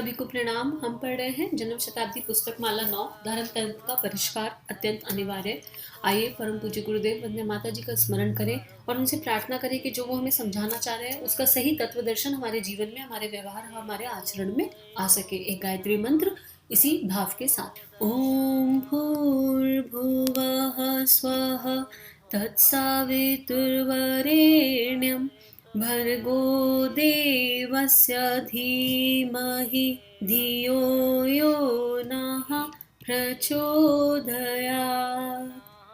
सभी को प्रणाम। हम पढ़ रहे हैं जन्म शताब्दी पुस्तक माला 9 धर्म तंत्र का परिष्कार अत्यंत अनिवार्य। आइए परम पूज्य गुरुदेव वंदे माता जी का स्मरण करें और उनसे प्रार्थना करें कि जो वो हमें समझाना चाह रहे हैं उसका सही तत्व दर्शन हमारे जीवन में, हमारे व्यवहार, हमारे आचरण में आ सके। एक गायत्री मंत्र इसी भाव के साथ। ओम भूर्भुवः स्वः तत्सवितुर्वरेण्यं भर्गो देवस्य धीमहि धियो यो नः प्रचोदयात्।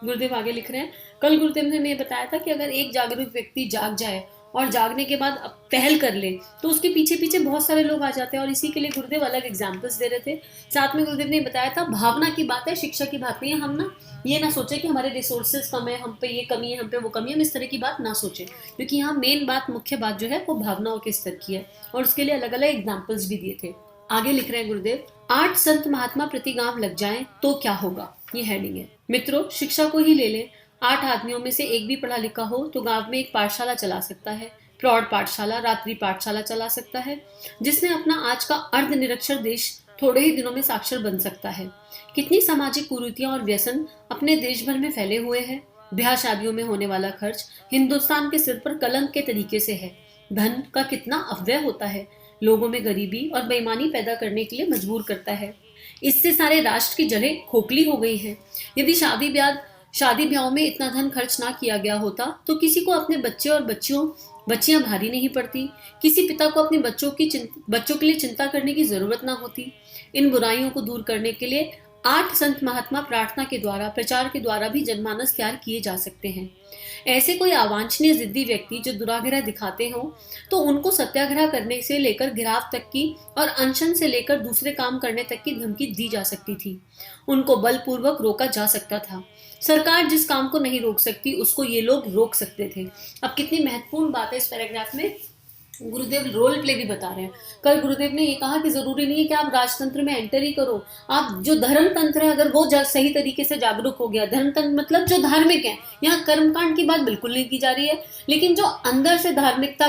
गुरुदेव आगे लिख रहे हैं, कल गुरुदेव ने हमें बताया था कि अगर एक जागरूक व्यक्ति जाग जाए और जागने के बाद अब पहल कर ले तो उसके पीछे पीछे बहुत सारे लोग आ जाते हैं, और इसी के लिए गुरुदेव अलग एग्जाम्पल्स दे रहे थे। साथ में गुरुदेव ने बताया था भावना की बात है, शिक्षा की बात नहीं है। हम ना ये ना सोचे कि हमारे रिसोर्सेज कम है, हम पे ये कमी है, हम पे वो कमी है, हम इस तरह की बात ना सोचे, क्योंकि यहाँ मेन बात, मुख्य बात जो है वो भावनाओं के स्तर की है, और उसके लिए अलग अलग एग्जाम्पल्स भी दिए थे। आगे लिख रहे हैं गुरुदेव, 8 संत महात्मा प्रति गांव लग जाएं तो क्या होगा, ये हेडिंग है। मित्रों, शिक्षा को ही ले लें। 8 आदमियों में से एक भी पढ़ा लिखा हो तो गांव में एक पाठशाला चला सकता है, प्रौढ़ पाठशाला, रात्रि पाठशाला चला सकता है, जिसमें अपना आज का अर्ध निरक्षर देश थोड़े ही दिनों में साक्षर बन सकता है। कितनी सामाजिक कुरीतियां और व्यसन अपने देश भर में फैले हुए हैं। ब्याह शादियों में होने वाला खर्च हिंदुस्तान के सिर पर कलंक के तरीके से है। धन का कितना अपव्यय होता है, लोगों में गरीबी और बेईमानी पैदा करने के लिए मजबूर करता है। इससे सारे राष्ट्र की जड़ें खोखली हो गई हैं। यदि शादी ब्याह में इतना धन खर्च ना किया गया होता तो किसी को अपने बच्चे और बच्चियां भारी नहीं पड़ती, किसी पिता को अपने बच्चों के लिए चिंता करने की जरूरत ना होती। इन बुराइयों को दूर करने के लिए 8 संत महात्मा प्रार्थना के द्वारा, प्रचार के द्वारा भी जनमानस तैयार किए जा सकते हैं। ऐसे कोई अवांछनीय जिद्दी व्यक्ति जो दुराग्रह दिखाते हो तो उनको सत्याग्रह करने से लेकर गिराव तक की और अनशन से लेकर दूसरे काम करने तक की धमकी दी जा सकती थी। उनको बलपूर्वक रोका जा सकता था। सरकार जिस काम को नहीं रोक सकती उसको ये लोग रोक सकते थे। अब कितनी महत्वपूर्ण बात है इस पैराग्राफ में, गुरुदेव रोल प्ले भी बता रहे हैं। कल गुरुदेव ने ये कहा कि जरूरी नहीं है कि आप राजतंत्र में एंटर ही करो, आप जो धर्म तंत्र है अगर वो सही तरीके से जागरूक हो गया, धर्म तंत्र मतलब जो धार्मिक है, यहाँ कर्मकांड की बात बिल्कुल नहीं की जा रही है, लेकिन जो अंदर से धार्मिकता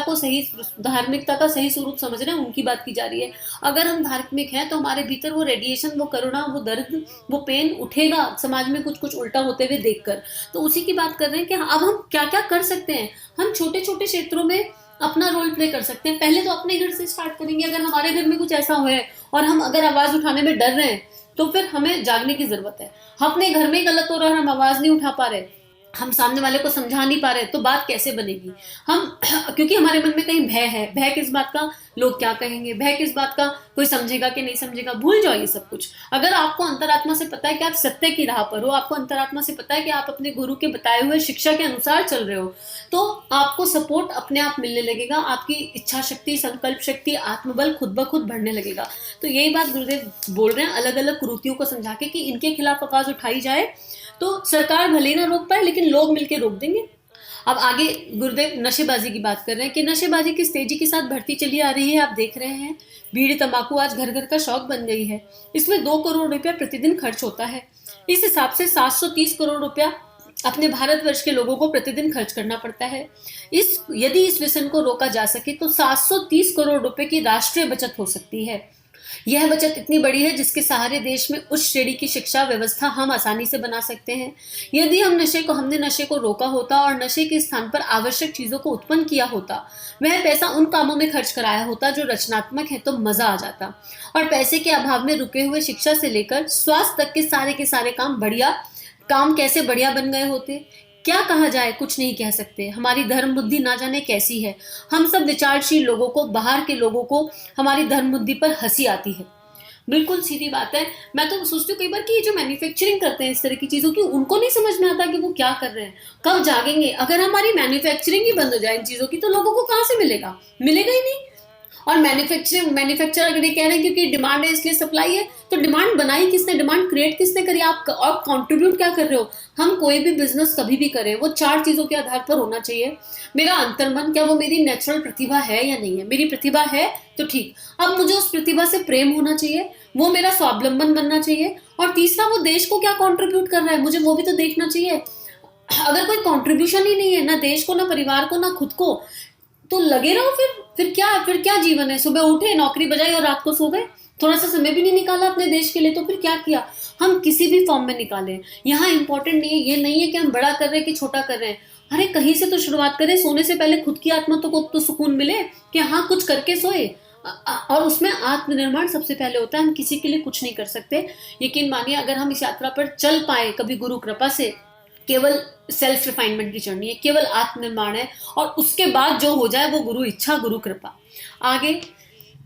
का सही स्वरूप समझ रहे हैं उनकी बात की जा रही है। अगर हम धार्मिक हैं तो हमारे भीतर वो रेडिएशन, वो करुणा, वो दर्द, वो पेन उठेगा समाज में कुछ कुछ उल्टा होते हुए देखकर। तो उसी की बात कर रहे हैं कि अब हम क्या क्या कर सकते हैं। हम छोटे छोटे क्षेत्रों में अपना रोल प्ले कर सकते हैं। पहले तो अपने घर से स्टार्ट करेंगे। अगर हमारे घर में कुछ ऐसा हो है और हम अगर आवाज उठाने में डर रहे हैं तो फिर हमें जागने की जरूरत है। अपने घर में गलत हो रहा है, हम आवाज नहीं उठा पा रहे, हम सामने वाले को समझा नहीं पा रहे, तो बात कैसे बनेगी। क्योंकि हमारे मन में कहीं भय है। भय किस बात का, लोग क्या कहेंगे, भय किस बात का, कोई समझेगा कि नहीं समझेगा। भूल जाओ ये सब कुछ। अगर आपको अंतरात्मा से पता है कि आप सत्य की राह पर हो, आपको अंतरात्मा से पता है कि आप अपने गुरु के बताए हुए शिक्षा के अनुसार चल रहे हो, तो आपको सपोर्ट अपने आप मिलने लगेगा। आपकी इच्छा शक्ति, संकल्प शक्ति, आत्मबल खुद ब खुद बढ़ने लगेगा। तो यही बात गुरुदेव बोल रहे हैं, अलग अलग कुरीतियों को समझा के कि इनके खिलाफ आवाज उठाई जाए तो सरकार भले ना रोक पाए लेकिन लोग मिलकर रोक देंगे। अब आगे गुरुदेव नशेबाजी की बात कर रहे हैं कि नशेबाजी किस तेजी के साथ बढ़ती चली आ रही है। आप देख रहे हैं, बीड़ी तंबाकू आज घर घर का शौक बन गई है। इसमें 2 करोड़ रुपया प्रतिदिन खर्च होता है। इस हिसाब से 730 करोड़ रुपया अपने भारतवर्ष के लोगों को प्रतिदिन खर्च करना पड़ता है। यदि इस व्यसन को रोका जा सके तो 730 करोड़ रुपए की राष्ट्रीय बचत हो सकती है। यह बचत इतनी बड़ी है जिसके सहारे देश में उच्च श्रेणी की शिक्षा व्यवस्था हम आसानी से बना सकते हैं। यदि हमने नशे को रोका होता और नशे के स्थान पर आवश्यक चीजों को उत्पन्न किया होता, वह पैसा उन कामों में खर्च कराया होता जो रचनात्मक है, तो मजा आ जाता। और पैसे के अभाव में रुके हुए शिक्षा से लेकर स्वास्थ्य तक के सारे काम कैसे बढ़िया बन गए होते। क्या कहा जाए, कुछ नहीं कह सकते। हमारी धर्म बुद्धि ना जाने कैसी है। हम सब विचारशील लोगों को, बाहर के लोगों को हमारी धर्म बुद्धि पर हंसी आती है। बिल्कुल सीधी बात है। मैं तो सोचती हूँ कई बार कि ये जो मैन्युफैक्चरिंग करते हैं इस तरह की चीजों की, उनको नहीं समझ में आता कि वो क्या कर रहे हैं। कब जागेंगे? अगर हमारी मैन्युफैक्चरिंग ही बंद हो जाए इन चीजों की तो लोगों को कहाँ से मिलेगा ही नहीं। और मैन्युफैक्चर अगर ये कह रहे हैं क्योंकि डिमांड है इसलिए सप्लाई है, तो डिमांड बनाई किसने, डिमांड क्रिएट किसने करी? आप कंट्रीब्यूट क्या कर रहे हो? हम कोई भी बिजनेस कभी भी करें वो 4 चीजों के आधार पर होना चाहिए। मेरा अंतर्मन, क्या वो मेरी नेचुरल प्रतिभा है या नहीं है? मेरी प्रतिभा है तो ठीक, अब मुझे उस प्रतिभा से प्रेम होना चाहिए, वो मेरा स्वावलंबन बनना चाहिए। और तीसरा, वो देश को क्या कॉन्ट्रीब्यूट कर रहा है, मुझे वो भी तो देखना चाहिए। अगर कोई कॉन्ट्रीब्यूशन ही नहीं है, ना देश को, ना परिवार को, ना खुद को, तो लगे रहो फिर क्या जीवन है? सुबह उठे, नौकरी बजाई और रात को सो गए। थोड़ा सा समय भी नहीं निकाला अपने देश के लिए, तो फिर क्या किया? हम किसी भी फॉर्म में निकालें। यहाँ इंपॉर्टेंट नहीं है, ये नहीं है कि हम बड़ा कर रहे हैं कि छोटा कर रहे हैं। अरे कहीं से तो शुरुआत करें। सोने से पहले खुद की आत्मा को तो सुकून मिले कि हाँ कुछ करके सोए। और उसमें आत्मनिर्माण सबसे पहले होता है। हम किसी के लिए कुछ नहीं कर सकते। यकीन मानिए, अगर हम इस यात्रा पर चल पाए कभी गुरु कृपा से, केवल सेल्फ रिफाइनमेंट की जर्नी है, केवल आत्मनिर्माण है, और उसके बाद जो हो जाए वो गुरु इच्छा, गुरु कृपा। आगे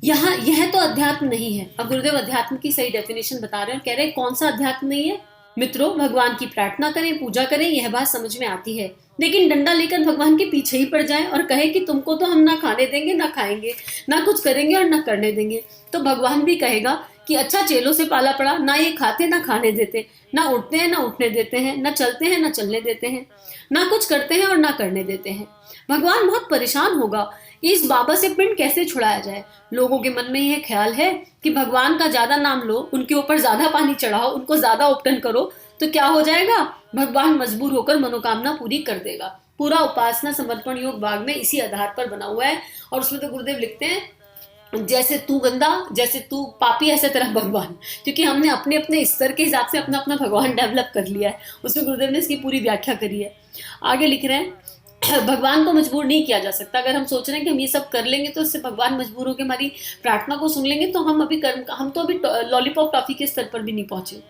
यहाँ यह तो अध्यात्म नहीं है। अब गुरुदेव अध्यात्म की सही डेफिनेशन बता रहे हैं, कह रहे हैं कौन सा अध्यात्म नहीं है? मित्रों, भगवान की प्रार्थना करें, पूजा करें, यह बात समझ में आती है, लेकिन डंडा लेकर भगवान के पीछे ही पड़ जाए और कहे कि तुमको तो हम ना खाने देंगे, ना खाएंगे, ना कुछ करेंगे और ना करने देंगे, तो भगवान भी कहेगा कि अच्छा चेलों से पाला पड़ा, ना ये खाते ना खाने देते, ना उठते हैं ना उठने देते हैं, ना चलते हैं ना चलने देते हैं, ना कुछ करते हैं और ना करने देते हैं। भगवान बहुत परेशान होगा, इस बाबा से पिंड कैसे छुड़ाया जाए। लोगों के मन में यह ख्याल है कि भगवान का ज्यादा नाम लो, उनके ऊपर ज्यादा पानी चढ़ाओ, उनको ज्यादा उपटन करो, तो क्या हो जाएगा? भगवान मजबूर होकर मनोकामना पूरी कर देगा। पूरा उपासना समर्पण योग भाग में इसी आधार पर बना हुआ है। और उसमें तो गुरुदेव लिखते हैं, जैसे तू गंदा, जैसे तू पापी, ऐसे तरह भगवान। क्योंकि हमने अपने अपने स्तर के हिसाब से अपना अपना भगवान डेवलप कर लिया है। उसमें गुरुदेव ने इसकी पूरी व्याख्या करी है। आगे लिख रहे हैं, भगवान को मजबूर नहीं किया जा सकता। अगर हम सोच रहे हैं कि हम ये सब कर लेंगे तो इससे भगवान मजबूर होकर हमारी प्रार्थना को सुन लेंगे, तो हम तो अभी लॉलीपॉप टॉफी के स्तर पर भी नहीं पहुंचे।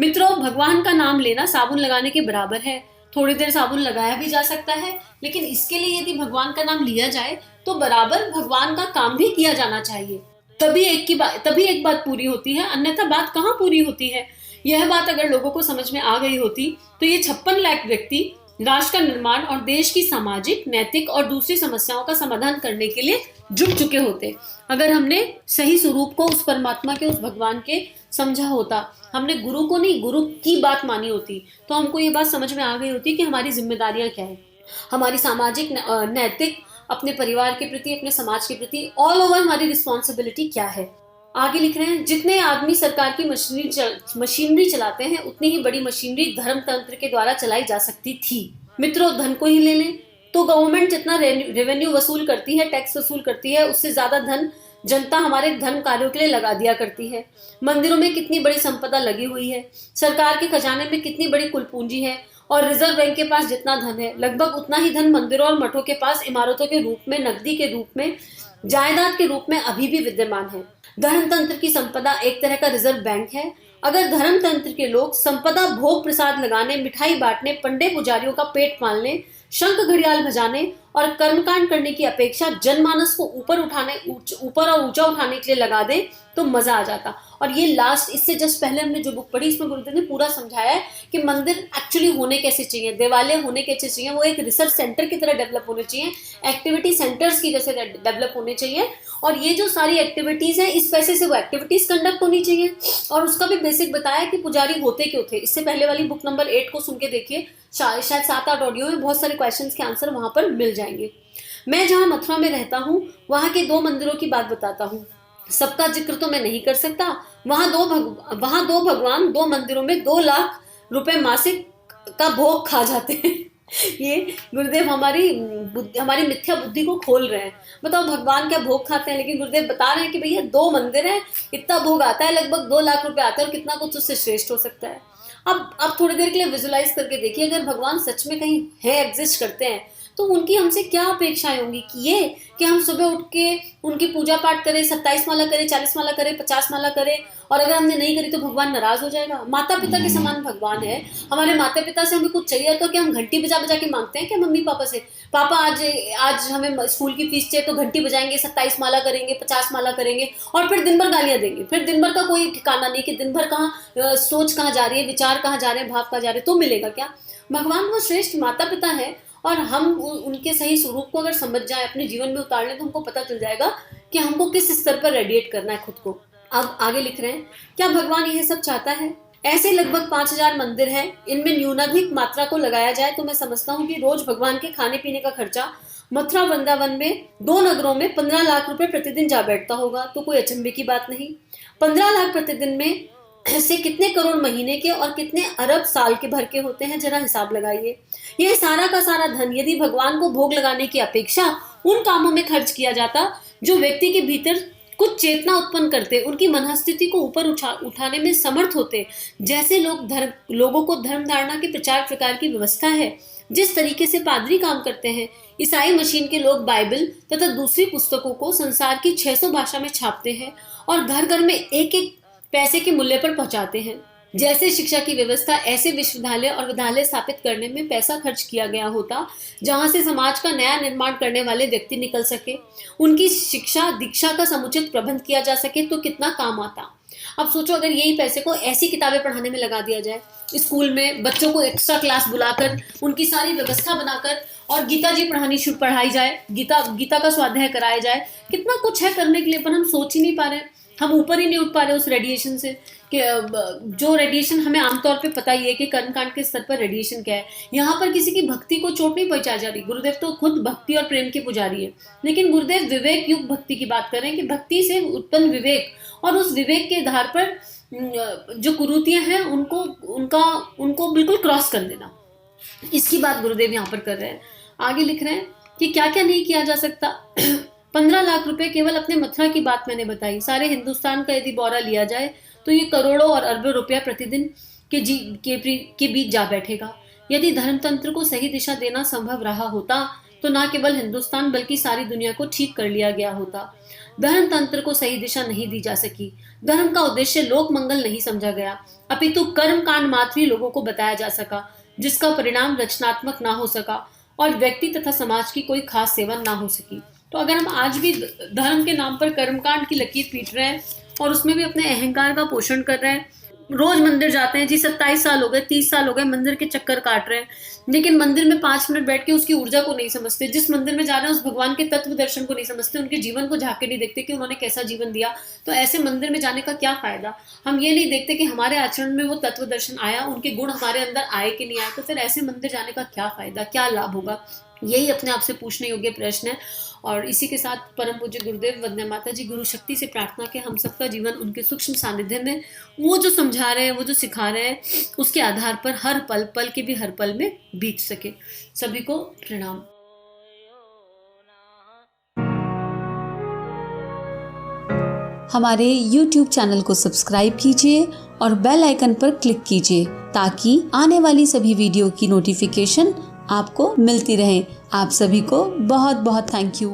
मित्रों, भगवान का नाम लेना साबुन लगाने के बराबर है। थोड़ी देर साबुन लगाया भी जा सकता है, लेकिन इसके लिए यदि भगवान का नाम लिया जाए तो बराबर भगवान का काम भी किया जाना चाहिए। तभी एक बात पूरी होती है, अन्यथा बात कहाँ पूरी होती है। यह बात अगर लोगों को समझ में आ गई होती तो ये 56 लाख व्यक्ति राष्ट्र का निर्माण और देश की सामाजिक, नैतिक और दूसरी समस्याओं का समाधान करने के लिए जुट चुके होते। अगर हमने सही स्वरूप को उस परमात्मा के, उस भगवान के समझा होता, हमने गुरु को नहीं, गुरु की बात मानी होती, तो हमको ये बात समझ में आ गई होती कि हमारी जिम्मेदारियां क्या है, हमारी सामाजिक, नैतिक, अपने परिवार के प्रति, अपने समाज के प्रति, ऑल ओवर हमारी रिस्पॉन्सिबिलिटी क्या है। आगे लिख रहे हैं, जितने आदमी सरकार की मशीनरी चलाते हैं, उतनी ही बड़ी मशीनरी धर्म तंत्र के द्वारा चलाई जा सकती थी। मित्रों, धन को ही ले लें तो गवर्नमेंट जितना रेवेन्यू वसूल करती है, टैक्स वसूल करती है, उससे ज्यादा धन जनता हमारे धर्म कार्यों के लिए लगा दिया करती है। मंदिरों में कितनी बड़ी संपदा लगी हुई है, सरकार के खजाने में कितनी बड़ी कुल पूंजी है, और रिजर्व बैंक के पास जितना धन है, लगभग उतना ही धन मंदिरों और मठों के पास इमारतों के रूप में, नकदी के रूप में, जायदाद के रूप में अभी भी विद्यमान है। धर्म तंत्र की संपदा एक तरह का रिजर्व बैंक है। अगर धर्म तंत्र के लोग संपदा भोग प्रसाद लगाने, मिठाई बांटने, पंडे पुजारियों का पेट पालने, शंख घड़ियाल बजाने और कर्मकांड करने की अपेक्षा जनमानस को ऊपर और ऊंचा उठाने के लिए लगा दे तो मजा आ जाता। और ये लास्ट, इससे जस्ट पहले हमने जो बुक पढ़ी, इसमें गुरुदेव ने पूरा समझाया है कि मंदिर एक्चुअली होने कैसे चाहिए, देवालय होने कैसे चाहिए, वो एक रिसर्च सेंटर की तरह डेवलप होने चाहिए, एक्टिविटी सेंटर्स की जैसे डेवलप होने चाहिए। और ये जो सारी एक्टिविटीज हैं, इस पैसे से वो एक्टिविटीज कंडक्ट होनी चाहिए। और उसका भी बेसिक बताया कि पुजारी होते क्यों थे। इससे पहले वाली बुक नंबर 8 को सुन के देखिए, शायद 7-8 ऑडियो में बहुत सारे क्वेश्चंस के आंसर वहां पर मिल जाएंगे। मैं जहां मथुरा में रहता हूँ, वहां के 2 मंदिरों की बात बताता हूँ। सबका जिक्र तो मैं नहीं कर सकता। वहां दो भगवान 2 मंदिरों में 2 लाख रुपए मासिक का भोग खा जाते हैं। ये गुरुदेव हमारी मिथ्या बुद्धि को खोल रहे हैं। बताओ, भगवान क्या भोग खाते हैं? लेकिन गुरुदेव बता रहे हैं कि भैया 2 मंदिर हैं, इतना भोग आता है, लगभग 2 लाख रुपए आता है, और कितना कुछ उससे श्रेष्ठ हो सकता है। अब थोड़ी देर के लिए विजुलाइज करके देखिए, अगर भगवान सच में कहीं है, एग्जिस्ट करते हैं, तो उनकी हमसे क्या अपेक्षाएं होंगी कि हम सुबह उठ के उनकी पूजा पाठ करें, 27 माला करें, 40 माला करें, 50 माला करें, और अगर हमने नहीं करी तो भगवान नाराज हो जाएगा। माता पिता के समान भगवान है। हमारे माता पिता से हमें कुछ चाहिए तो क्या हम घंटी बजा बजा के मांगते हैं क्या मम्मी पापा से? पापा आज हमें स्कूल की फीस चाहिए, तो घंटी बजाएंगे, 27 माला करेंगे, 50 माला करेंगे, और फिर दिन भर गालियां देंगे। फिर दिन भर का कोई ठिकाना नहीं कि दिन भर कहाँ सोच कहाँ जा रही है, विचार कहाँ जा रहे हैं, भाव कहाँ जा रहे हैं, तो मिलेगा क्या? भगवान वो श्रेष्ठ माता पिता है, और हम उनके सही स्वरूप को अगर समझ जाए, अपने जीवन में उतार लें, तो हमको पता चल जाएगा कि हमको किस स्तर पर रेडिएट करना है खुद को। अब आगे लिख रहे हैं, क्या भगवान यह सब चाहता है? ऐसे लगभग 5000 मंदिर हैं, इनमें न्यूनाधिक मात्रा को लगाया जाए तो मैं समझता हूँ कि रोज भगवान के खाने पीने का खर्चा मथुरा वृंदावन में 2 नगरों में 15 लाख रुपए प्रतिदिन जा बैठता होगा। तो कोई अचंभे की बात नहीं। 15 लाख प्रतिदिन में से कितने करोड़ महीने के और कितने अरब साल के भर के होते हैं, जरा हिसाब लगाइए। यह सारा का सारा धन यदि भगवान को भोग लगाने की अपेक्षा उन कामों में खर्च किया जाता जो व्यक्ति के भीतर कुछ चेतना उत्पन्न करते, उनकी मनस्थिति को ऊपर उठाने में समर्थ होते। जैसे लोगों को धर्म धारणा के प्रचार प्रकार की व्यवस्था है, जिस तरीके से पादरी काम करते हैं, ईसाई मशीन के लोग बाइबल तथा दूसरी पुस्तकों को संसार की 600 भाषा में छापते हैं और घर घर में एक एक पैसे के मूल्य पर पहुंचाते हैं। जैसे शिक्षा की व्यवस्था, ऐसे विश्वविद्यालय और विद्यालय स्थापित करने में पैसा खर्च किया गया होता, जहां से समाज का नया निर्माण करने वाले व्यक्ति निकल सके, उनकी शिक्षा दीक्षा का समुचित प्रबंध किया जा सके, तो कितना काम आता। अब सोचो, अगर यही पैसे को ऐसी किताबें पढ़ाने में लगा दिया जाए, स्कूल में बच्चों को एक्स्ट्रा क्लास बुलाकर उनकी सारी व्यवस्था बनाकर और गीता जी पढ़ाई जाए, गीता का स्वाध्याय कराया जाए, कितना कुछ है करने के लिए, पर हम सोच ही नहीं पा रहे। हम ऊपर ही नहीं उठ पा रहे उस रेडिएशन से, कि जो रेडिएशन हमें आमतौर पे पता ही है कि कर्मकांड के स्तर पर रेडिएशन क्या है। यहाँ पर किसी की भक्ति को चोट नहीं पहुंचाई जा रही। गुरुदेव तो खुद भक्ति और प्रेम के पुजारी है, लेकिन गुरुदेव विवेक युक्त भक्ति की बात कर रहे हैं कि भक्ति से उत्पन्न विवेक, और उस विवेक के आधार पर जो कुरीतियां हैं उनको बिल्कुल क्रॉस कर देना, इसकी बात गुरुदेव यहाँ पर कर रहे हैं। आगे लिख रहे हैं कि क्या क्या नहीं किया जा सकता। 15 लाख रुपए केवल अपने मथुरा की बात मैंने बताई। सारे हिंदुस्तान का यदि ब्यौरा लिया जाए तो ये करोड़ों और अरबों रुपया प्रतिदिन के बीच जा बैठेगा। यदि धर्मतंत्र को सही दिशा देना संभव रहा होता तो न केवल हिंदुस्तान बल्कि सारी दुनिया को ठीक कर लिया गया होता। धर्मतंत्र को सही दिशा नहीं दी जा सकी। धर्म का उद्देश्य लोक मंगल नहीं समझा गया, अपितु कर्म कांड मात्र ही लोगों को बताया जा सका, जिसका परिणाम रचनात्मक ना हो सका और व्यक्ति तथा समाज की कोई खास सेवा ना हो सकी। तो अगर हम आज भी धर्म के नाम पर कर्मकांड की लकीर पीट रहे हैं और उसमें भी अपने अहंकार का पोषण कर रहे हैं, रोज मंदिर जाते हैं जी, 27 साल हो गए, 30 साल हो गए मंदिर के चक्कर काट रहे हैं, लेकिन मंदिर में 5 मिनट बैठ के उसकी ऊर्जा को नहीं समझते, जिस मंदिर में जा रहे हैं उस भगवान के तत्व दर्शन को नहीं समझते, उनके जीवन को झांक के नहीं देखते कि उन्होंने कैसा जीवन दिया, तो ऐसे मंदिर में जाने का क्या फायदा। हम ये नहीं देखते कि हमारे आचरण में वो तत्व दर्शन आया, उनके गुण हमारे अंदर आए कि नहीं आए, तो फिर ऐसे मंदिर जाने का क्या फायदा, क्या लाभ होगा। यही अपने आप से पूछने योग्य प्रश्न है। और इसी के साथ परम पूज्य गुरुदेव वंदना माता जी गुरु शक्ति से प्रार्थना के हम सबका जीवन उनके सूक्ष्म सानिध्य में वो जो समझा रहे हैं, वो जो सिखा रहे हैं, उसके आधार पर हर पल के भी हर पल में बीत सके। सभी को प्रणाम। हमारे YouTube चैनल को सब्सक्राइब कीजिए और बेल आइकन पर क्लिक कीजिए ताकि आने वाली सभी वीडियो की नोटिफिकेशन आपको मिलती रहे। आप सभी को बहुत बहुत थैंक यू।